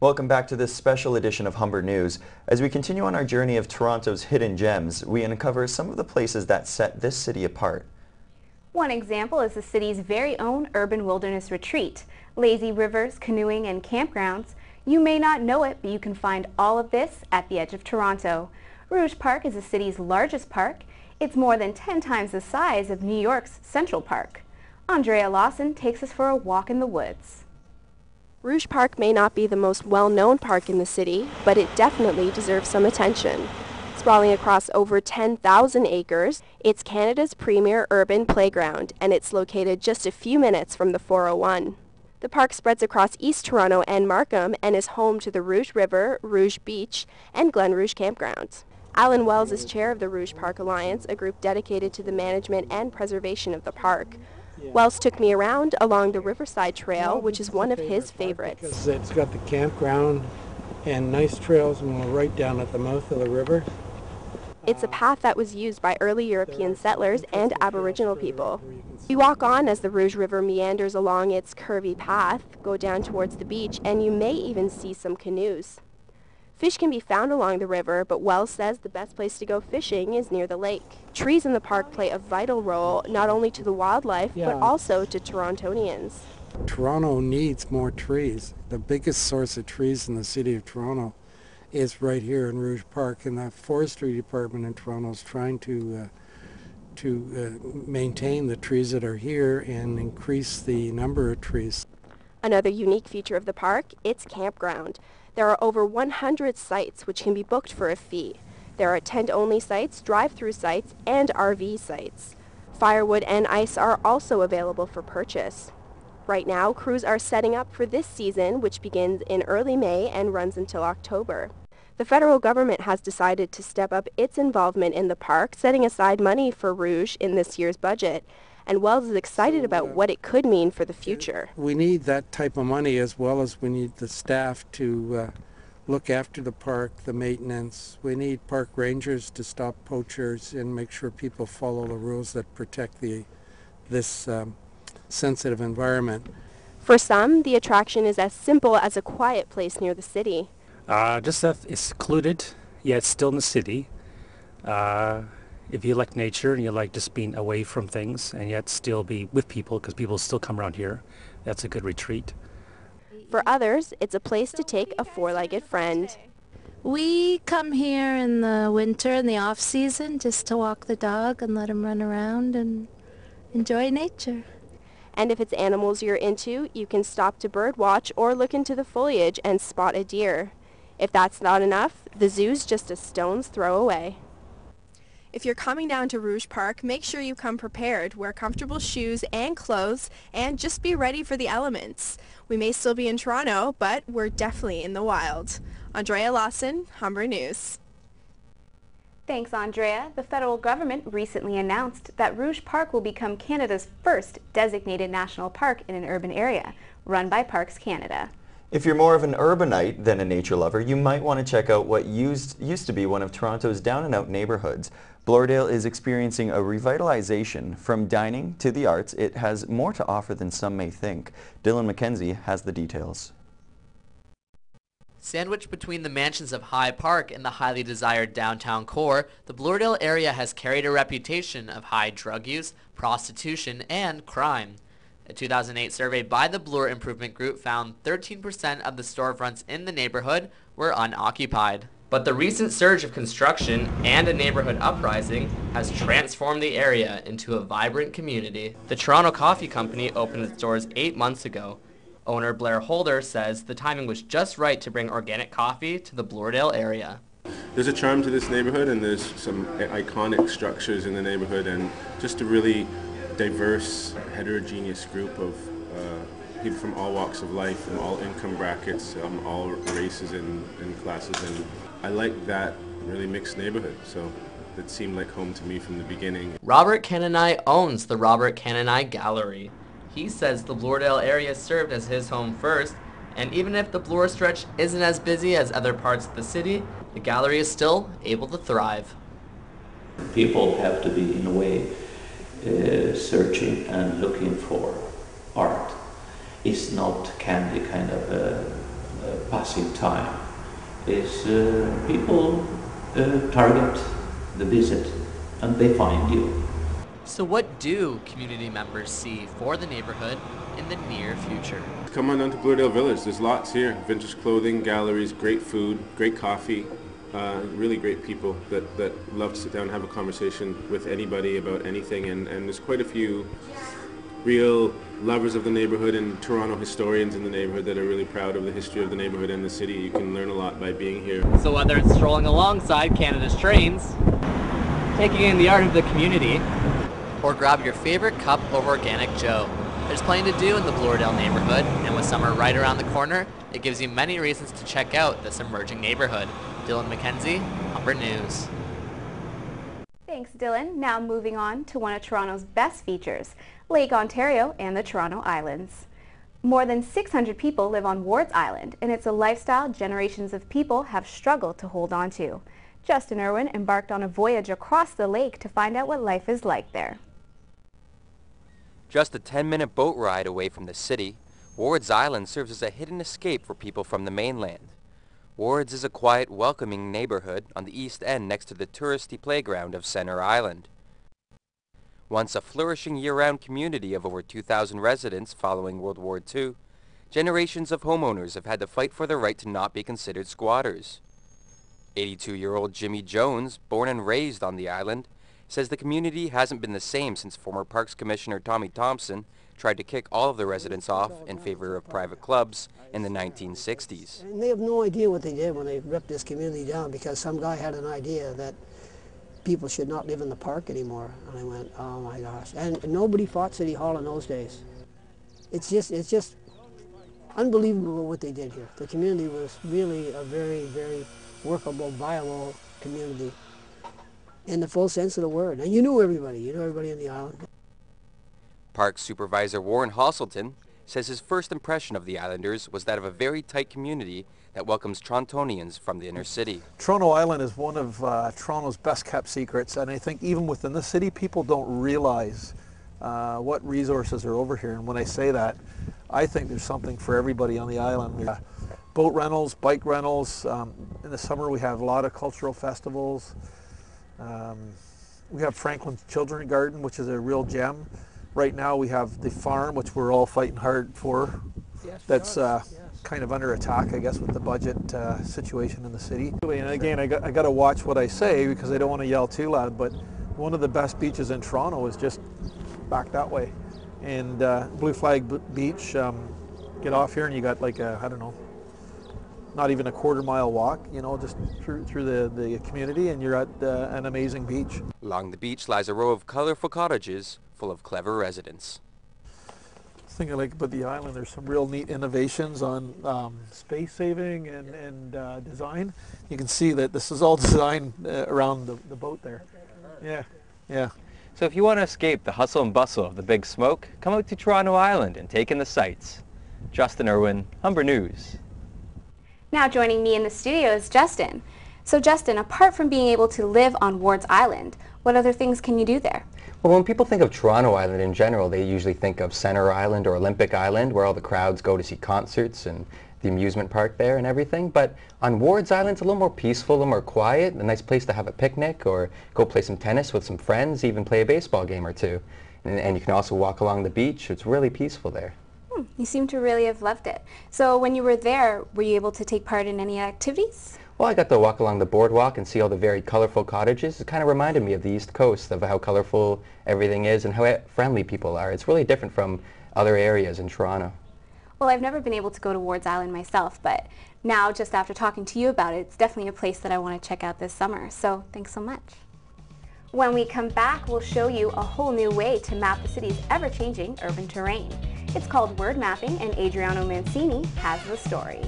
Welcome back to this special edition of Humber News. As we continue on our journey of Toronto's hidden gems, we uncover some of the places that set this city apart. One example is the city's very own urban wilderness retreat. Lazy rivers, canoeing, and campgrounds. You may not know it, but you can find all of this at the edge of Toronto. Rouge Park is the city's largest park. It's more than 10 times the size of New York's Central Park. Andrea Lawson takes us for a walk in the woods. Rouge Park may not be the most well-known park in the city, but it definitely deserves some attention. Sprawling across over 10,000 acres, it's Canada's premier urban playground, and it's located just a few minutes from the 401. The park spreads across East Toronto and Markham and is home to the Rouge River, Rouge Beach, and Glen Rouge campgrounds. Alan Wells is chair of the Rouge Park Alliance, a group dedicated to the management and preservation of the park. Wells took me around along the Riverside Trail, which is one of his favorites. Because it's got the campground and nice trails, and we're right down at the mouth of the river. It's a path that was used by early European settlers and Aboriginal people. We walk on as the Rouge River meanders along its curvy path, go down towards the beach, and you may even see some canoes. Fish can be found along the river, but Wells says the best place to go fishing is near the lake. Trees in the park play a vital role not only to the wildlife, but also to Torontonians. Toronto needs more trees. The biggest source of trees in the city of Toronto is right here in Rouge Park, and the forestry department in Toronto is trying to maintain the trees that are here and increase the number of trees. Another unique feature of the park, its campground. There are over 100 sites which can be booked for a fee. There are tent-only sites, drive-through sites, and RV sites. Firewood and ice are also available for purchase. Right now, crews are setting up for this season, which begins in early May and runs until October. The federal government has decided to step up its involvement in the park, setting aside money for Rouge in this year's budget. And Wells is excited about what it could mean for the future. We need that type of money, as well as we need the staff to look after the park, the maintenance. We need park rangers to stop poachers and make sure people follow the rules that protect this sensitive environment. For some, the attraction is as simple as a quiet place near the city. Just that it's secluded, yet it's still in the city. If you like nature and you like just being away from things and yet still be with people, because people still come around here, that's a good retreat. For others, it's a place to take a four-legged friend. We come here in the winter, in the off-season, just to walk the dog and let him run around and enjoy nature. And if it's animals you're into, you can stop to bird watch or look into the foliage and spot a deer. If that's not enough, the zoo's just a stone's throw away. If you're coming down to Rouge Park, make sure you come prepared. Wear comfortable shoes and clothes, and just be ready for the elements. We may still be in Toronto, but we're definitely in the wild. Andrea Lawson, Humber News. Thanks, Andrea. The federal government recently announced that Rouge Park will become Canada's first designated national park in an urban area, run by Parks Canada. If you're more of an urbanite than a nature lover, you might want to check out what used to be one of Toronto's down-and-out neighborhoods. Bloordale is experiencing a revitalization. From dining to the arts, it has more to offer than some may think. Dylan McKenzie has the details. Sandwiched between the mansions of High Park and the highly desired downtown core, the Bloordale area has carried a reputation of high drug use, prostitution, and crime. A 2008 survey by the Bloor Improvement Group found 13% of the storefronts in the neighborhood were unoccupied. But the recent surge of construction and a neighborhood uprising has transformed the area into a vibrant community. The Toronto Coffee Company opened its doors 8 months ago. Owner Blair Holder says the timing was just right to bring organic coffee to the Bloordale area. There's a charm to this neighborhood, and there's some iconic structures in the neighborhood, and just a really diverse, heterogeneous group of people from all walks of life, from all income brackets, all races and classes, and I like that really mixed neighborhood, so it seemed like home to me from the beginning. Robert Cannonai owns the Robert Cannonai Gallery. He says the Bloordale area served as his home first, and even if the Bloor stretch isn't as busy as other parts of the city, the gallery is still able to thrive. People have to be, in a way, searching and looking for art. It's not candy kind of passing time is people target the visit and they find you. So what do community members see for the neighborhood in the near future? Come on down to Bloordale Village. There's lots here. Vintage clothing, galleries, great food, great coffee, really great people that love to sit down and have a conversation with anybody about anything. And there's quite a few real lovers of the neighborhood and Toronto historians in the neighborhood that are really proud of the history of the neighborhood and the city. You can learn a lot by being here. So whether it's strolling alongside Canada's trains, taking in the art of the community, or grab your favorite cup of organic Joe, there's plenty to do in the Bloordale neighborhood, and with summer right around the corner, it gives you many reasons to check out this emerging neighborhood. Dylan McKenzie, Humber News. Thanks, Dylan. Now moving on to one of Toronto's best features, Lake Ontario and the Toronto Islands. More than 600 people live on Wards Island, and it's a lifestyle generations of people have struggled to hold on to. Justin Irwin embarked on a voyage across the lake to find out what life is like there. Just a 10-minute boat ride away from the city, Wards Island serves as a hidden escape for people from the mainland. Wards is a quiet, welcoming neighborhood on the east end next to the touristy playground of Centre Island. Once a flourishing year-round community of over 2,000 residents following World War II, generations of homeowners have had to fight for the right to not be considered squatters. 82-year-old Jimmy Jones, born and raised on the island, says the community hasn't been the same since former Parks Commissioner Tommy Thompson tried to kick all of the residents off in favor of private clubs in the 1960s. And they have no idea what they did when they ripped this community down, because some guy had an idea that people should not live in the park anymore. And I went, oh my gosh. And nobody fought City Hall in those days. It's just unbelievable what they did here. The community was really a very, very workable, viable community in the full sense of the word. And you knew everybody in the island. Parks Supervisor Warren Hosselton says his first impression of the Islanders was that of a very tight community that welcomes Torontonians from the inner city. Toronto Island is one of Toronto's best kept secrets, and I think even within the city people don't realize what resources are over here. And when I say that, I think there's something for everybody on the island. There's boat rentals, bike rentals. In the summer we have a lot of cultural festivals. We have Franklin's Children's Garden, which is a real gem. Right now we have the farm, which we're all fighting hard for. Yes, That's kind of under attack, I guess, with the budget situation in the city. And again, I got to watch what I say because I don't want to yell too loud, but one of the best beaches in Toronto is just back that way. And Blue Flag Beach, get off here and you got like I don't know, not even a quarter-mile walk, you know, just through the community, and you're at an amazing beach. Along the beach lies a row of colorful cottages full of clever residents. Thinking like about the island, there's some real neat innovations on space saving and design. You can see that this is all designed around the boat there. Yeah. So if you want to escape the hustle and bustle of the big smoke, come out to Toronto Island and take in the sights. Justin Irwin, Humber News. Now joining me in the studio is Justin. So Justin, apart from being able to live on Wards Island, what other things can you do there? Well, when people think of Toronto Island in general, they usually think of Centre Island or Olympic Island, where all the crowds go to see concerts and the amusement park there and everything. But on Wards Island, it's a little more peaceful, a little more quiet, a nice place to have a picnic or go play some tennis with some friends, even play a baseball game or two. And you can also walk along the beach. It's really peaceful there. You seem to really have loved it. So when you were there, were you able to take part in any activities? Well, I got to walk along the boardwalk and see all the very colorful cottages. It kind of reminded me of the East Coast, of how colorful everything is and how friendly people are. It's really different from other areas in Toronto. Well, I've never been able to go to Wards Island myself, but now, just after talking to you about it, it's definitely a place that I want to check out this summer. So thanks so much. When we come back, we'll show you a whole new way to map the city's ever-changing urban terrain. It's called word mapping, and Adriano Mancini has the story.